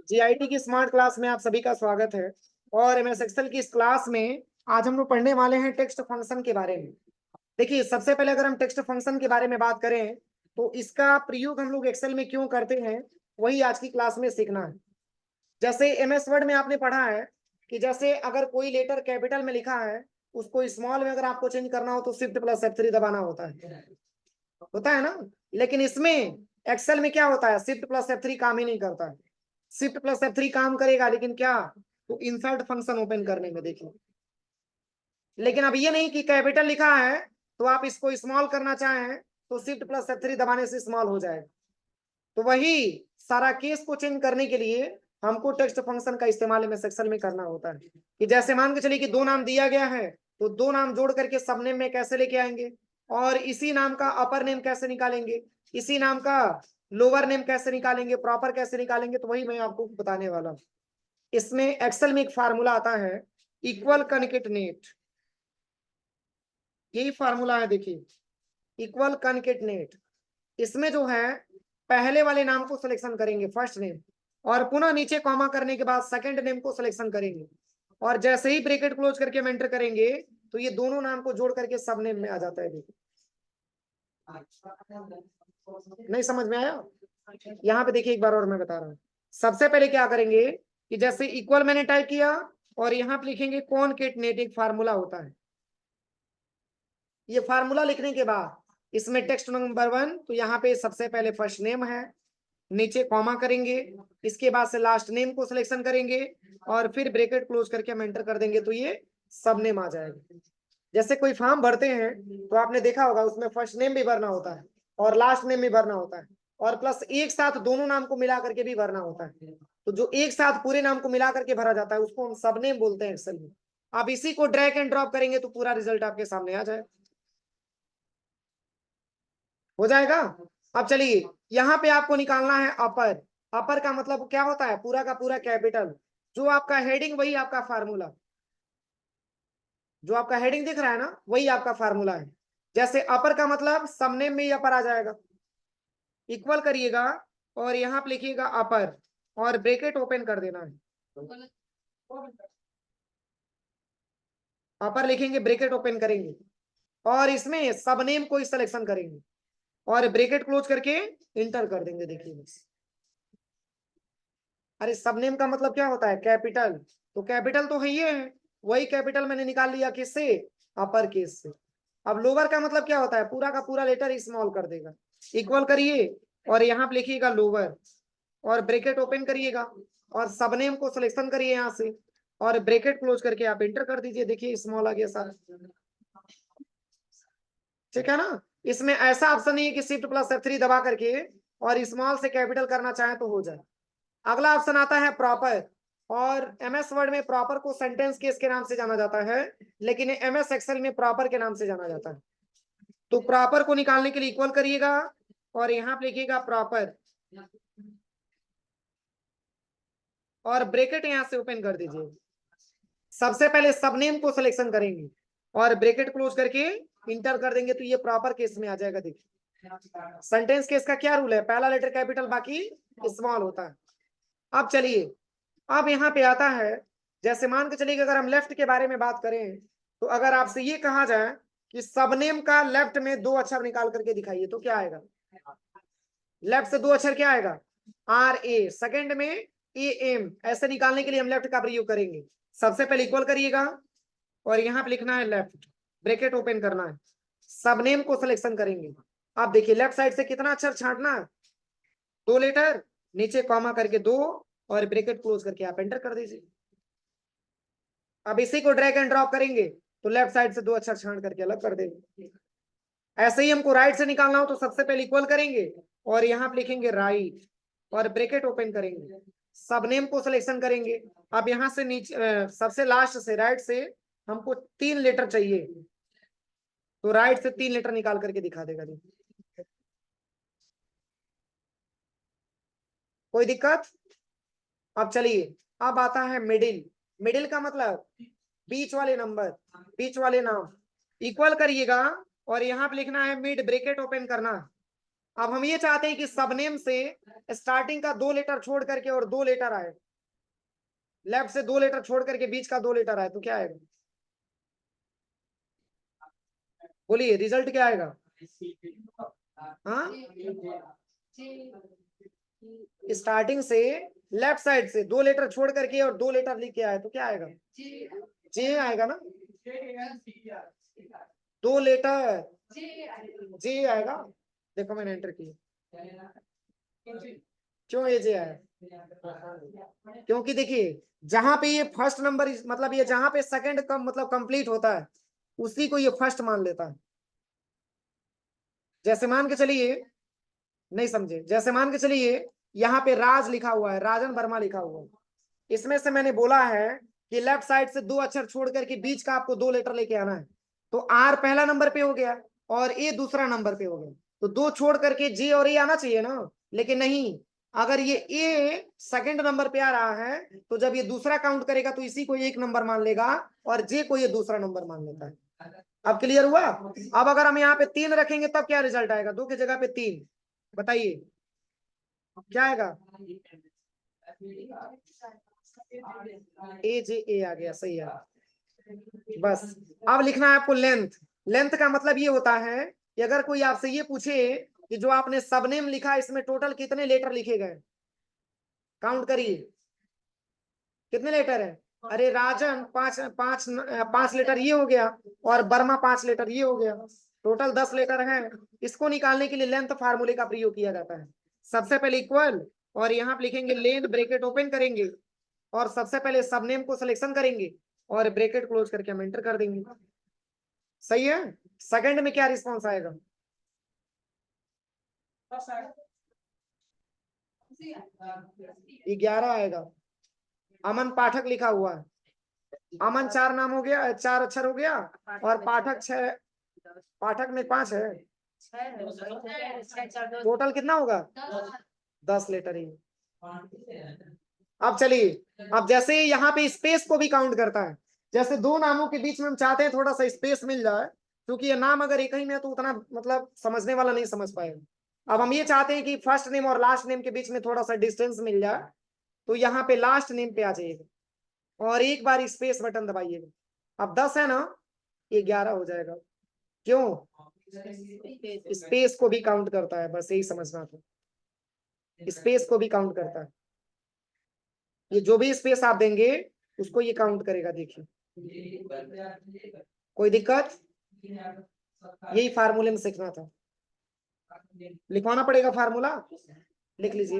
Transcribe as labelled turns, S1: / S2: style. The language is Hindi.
S1: जीआईटी की स्मार्ट क्लास में आप सभी का स्वागत है। और एमएस एक्सेल की इस क्लास में आज हम लोग पढ़ने वाले हैं टेक्स्ट फंक्शन के बारे में। देखिए, सबसे पहले अगर हम टेक्स्ट फंक्शन के बारे में बात करें तो इसका प्रयोग हम लोग एक्सेल में क्यों करते हैं, वही आज की क्लास में सीखना है। जैसे एमएस वर्ड में आपने पढ़ा है कि जैसे अगर कोई लेटर कैपिटल में लिखा है, उसको स्मॉल में अगर आपको चेंज करना हो तो शिफ्ट प्लस F3 दबाना होता है ना। लेकिन इसमें एक्सेल में क्या होता है, शिफ्ट प्लस F3 काम ही नहीं करता है। शिफ्ट प्लस F3 काम करेगा लेकिन क्या, तो इंसर्ट फंक्शन ओपन करने में। देखिए, लेकिन अब ये नहीं कि कैपिटल लिखा है तो आप इसको स्मॉल करना चाहें तो शिफ्ट प्लस F3 दबाने से स्मॉल हो जाएगा। तो वही सारा केस को चेंज करने के लिए हमको टेक्स्ट फंक्शन का इस्तेमाल में सेक्शन में करना होता है। कि जैसे मान के चलिए कि दो नाम दिया गया है तो दो नाम जोड़ करके सब नेम में कैसे लेके आएंगे, और इसी नाम का अपर नेम कैसे निकालेंगे, इसी नाम का लोअर नेम कैसे निकालेंगे, प्रॉपर कैसे निकालेंगे, तो वही मैं आपको बताने वाला हूं। इसमें एक्सेल में एक फार्मूला आता है, इक्वल कनकेटनेट। यही फार्मूला है, देखिए, इक्वल कनकेटनेट। इसमें जो है पहले वाले नाम को सिलेक्शन करेंगे, फर्स्ट नेम, और पुनः नीचे कॉमा करने के बाद सेकंड नेम को सिलेक्शन करेंगे, और जैसे ही ब्रैकेट क्लोज करके हम एंटर करेंगे तो ये दोनों नाम को जोड़ करके सब नेम में आ जाता है। देखिए, नहीं समझ में आया? यहाँ पे देखिए, एक बार और मैं बता रहा हूँ। सबसे पहले क्या करेंगे कि जैसे इक्वल मैंने टाइप किया और यहाँ पे लिखेंगे कॉनकेटनेट, एक फार्मूला होता है। ये फार्मूला लिखने के बाद इसमें टेक्स्ट नंबर 1, तो यहाँ पे सबसे पहले फर्स्ट नेम है, नीचे कॉमा करेंगे, इसके बाद से लास्ट नेम को सिलेक्शन करेंगे और फिर ब्रैकेट क्लोज करके हम एंटर कर देंगे तो ये सब नेम आ जाएगा। जैसे कोई फॉर्म भरते हैं तो आपने देखा होगा उसमें फर्स्ट नेम भी भरना होता है और लास्ट नेम भी भरना होता है, और प्लस एक साथ दोनों नाम को मिला करके भी भरना होता है। तो जो एक साथ पूरे नाम को मिला करके भरा जाता है उसको हम सब नेम बोलते हैं एक्सेल में। आप इसी को ड्रैग एंड ड्रॉप करेंगे तो पूरा रिजल्ट आपके सामने आ जाए, हो जाएगा। अब चलिए, यहाँ पे आपको निकालना है अपर। अपर का मतलब क्या होता है, पूरा का पूरा कैपिटल। जो आपका हेडिंग वही आपका फार्मूला, जो आपका हेडिंग दिख रहा है ना वही आपका फार्मूला है। जैसे अपर का मतलब सब नेम में ही अपर आ जाएगा। इक्वल करिएगा और यहाँ पे लिखिएगा अपर और ब्रैकेट ओपन कर देना है। अपर लिखेंगे, ब्रैकेट ओपन करेंगे और इसमें सब नेम को सिलेक्शन करेंगे और ब्रैकेट क्लोज करके इंटर कर देंगे। देखिए बस। अरे सब नेम का मतलब क्या होता है, कैपिटल। तो कैपिटल तो है ये है, वही कैपिटल मैंने निकाल लिया किससे, अपर केस से। अब लोअर का मतलब क्या होता है, पूरा का पूरा लेटर स्मॉल कर देगा। इक्वल करिए और यहाँ पे लिखिएगा लोअर और ब्रैकेट ओपन करिएगा और सब नेम को सिलेक्शन करिए यहाँ से और ब्रैकेट क्लोज करके आप इंटर कर दीजिए। देखिए स्मॉल आ गया सारा, ठीक है ना। इसमें ऐसा ऑप्शन नहीं है कि शिफ्ट प्लस F3 दबा करके और स्मॉल से कैपिटल करना चाहे तो हो जाए। अगला ऑप्शन आता है प्रॉपर, और एमएस वर्ड में प्रॉपर को सेंटेंस केस के नाम से जाना जाता है, लेकिन एमएस एक्सेल में प्रॉपर के नाम से जाना जाता है। तो प्रॉपर को निकालने के लिए इक्वल करिएगा और यहाँ पे लिखिएगा प्रॉपर और ब्रैकेट यहाँ से ओपन कर दीजिए। सबसे पहले सब नेम को सिलेक्शन करेंगे और ब्रैकेट क्लोज करके इंटर कर देंगे तो ये प्रॉपर केस में आ जाएगा। देखिए सेंटेंस केस का क्या रूल है, पहला लेटर कैपिटल बाकी स्मॉल होता है। अब चलिए, अब यहाँ पे आता है, जैसे मान के चलिए अगर हम लेफ्ट के बारे में बात करें तो अगर आपसे ये कहा जाए कि सबनेम का लेफ्ट में दो अक्षर निकाल करके दिखाइए तो क्या आएगा, लेफ्ट से दो अक्षर क्या आएगा, RA, सेकंड में AM। ऐसे निकालने के लिए हम लेफ्ट का प्रयोग करेंगे। सबसे पहले इक्वल करिएगा और यहाँ पे लिखना है लेफ्ट, ब्रैकेट ओपन करना है, सबनेम को सिलेक्शन करेंगे। आप देखिए लेफ्ट साइड से कितना अक्षर छांटना है, दो लेटर, नीचे कॉमा करके दो और ब्रैकेट क्लोज करके आप एंटर कर दीजिए। अब इसी को ड्रैग एंड ड्रॉप करेंगे तो लेफ्ट साइड से दो अक्षर छांट करके अलग कर देंगे। ऐसे ही हमको राइट से निकालना हो तो सबसे पहले इक्वल करेंगे और यहाँ पे लिखेंगे राइट और ब्रैकेट ओपन करेंगे, सब नेम को सिलेक्शन करेंगे। अब यहाँ से नीचे सबसे लास्ट से राइट से हमको 3 लेटर चाहिए तो राइट से 3 लेटर निकाल करके दिखा देगा। कोई दिक्कत? अब चलिए, अब आता है मिडिल। मिडिल का मतलब बीच वाले नंबर, बीच वाले नाम। इक्वल करिएगा और यहाँ पे लिखना है मिड, ब्रैकेट ओपन करना अब हम ये चाहते हैं कि सबनेम से स्टार्टिंग का 2 लेटर छोड़ करके और 2 लेटर आए, लेफ्ट से 2 लेटर छोड़ करके बीच का 2 लेटर आए, तो क्या आएगा? बोलिए रिजल्ट क्या आएगा? हाँ, स्टार्टिंग से लेफ्ट साइड से 2 लेटर छोड़ करके और 2 लेटर लिख के आए तो क्या आएगा? जे आएगा ना, 2 लेटर जे आएगा। देखो मैंने एंटर किया, क्यों ये जे आया? क्योंकि देखिए जहां पे ये फर्स्ट नंबर मतलब ये जहां पे सेकंड कम मतलब कंप्लीट होता है उसी को ये फर्स्ट मान लेता है। जैसे मान के चलिए, नहीं समझे, जैसे मान के चलिए यहाँ पे राज लिखा हुआ है, राजन वर्मा लिखा हुआ है, इसमें से मैंने बोला है कि लेफ्ट साइड से 2 अक्षर छोड़ करके बीच का आपको 2 लेटर लेके आना है, तो आर पहला नंबर पे हो गया और ए दूसरा नंबर पे हो गया, तो 2 छोड़ करके जे और ए आना चाहिए ना, लेकिन नहीं, अगर ये ए सेकंड नंबर पे आ रहा है तो जब ये दूसरा काउंट करेगा तो इसी को 1 नंबर मान लेगा और जे को ये दूसरा नंबर मान लेता है। अब क्लियर हुआ? अब अगर हम यहाँ पे 3 रखेंगे तब क्या रिजल्ट आएगा? 2 की जगह पे 3, बताइए क्या आएगा? ए जे ए आ गया, सही है। बस अब लिखना है आपको लेंथ। लेंथ का मतलब ये होता है कि अगर कोई आपसे ये पूछे कि जो आपने सबनेम लिखा इसमें टोटल कितने लेटर लिखे गए, काउंट करिए कितने लेटर है। अरे राजन 5 लेटर ये हो गया और वर्मा 5 लेटर ये हो गया, टोटल 10 लेटर है। इसको निकालने के लिए लेंथ फार्मूले का प्रयोग किया जाता है। सबसे पहले इक्वल और यहाँ पे लिखेंगे लेन, ब्रेकेट ओपन करेंगे और सबसे पहले सबनेम को सिलेक्शन करेंगे और ब्रेकेट क्लोज करके हम एंटर कर देंगे। सही है? सेकंड में क्या रिस्पॉन्स आएगा? 11 आएगा। अमन पाठक लिखा हुआ है, अमन 4 नाम हो गया, 4 अक्षर हो गया और पाठक 6, पाठक में 5 है, टोटल कितना होगा? 10 लेटर ही। अब चलिए, अब जैसे यहाँ पे स्पेस को भी काउंट करता है, जैसे 2 नामों के बीच में हम चाहते हैं थोड़ा सा स्पेस मिल जाए, क्योंकि ये नाम अगर एक ही में है तो उतना मतलब समझने वाला नहीं समझ पाएगा। अब हम ये चाहते हैं कि फर्स्ट नेम और लास्ट नेम के बीच में थोड़ा सा डिस्टेंस मिल जाए, तो यहाँ पे लास्ट नेम पे आ जाइएगा और एक बार स्पेस बटन दबाइएगा। अब 10 है ना, ये 11 हो जाएगा। क्यों? स्पेस को भी काउंट करता है, बस यही समझना था, स्पेस को भी काउंट करता है। ये जो भी स्पेस आप देंगे उसको ये काउंट करेगा। देखिए कोई दिक्कत? यही फार्मूले में सीखना था। लिखवाना पड़ेगा फार्मूला, लिख लीजिए।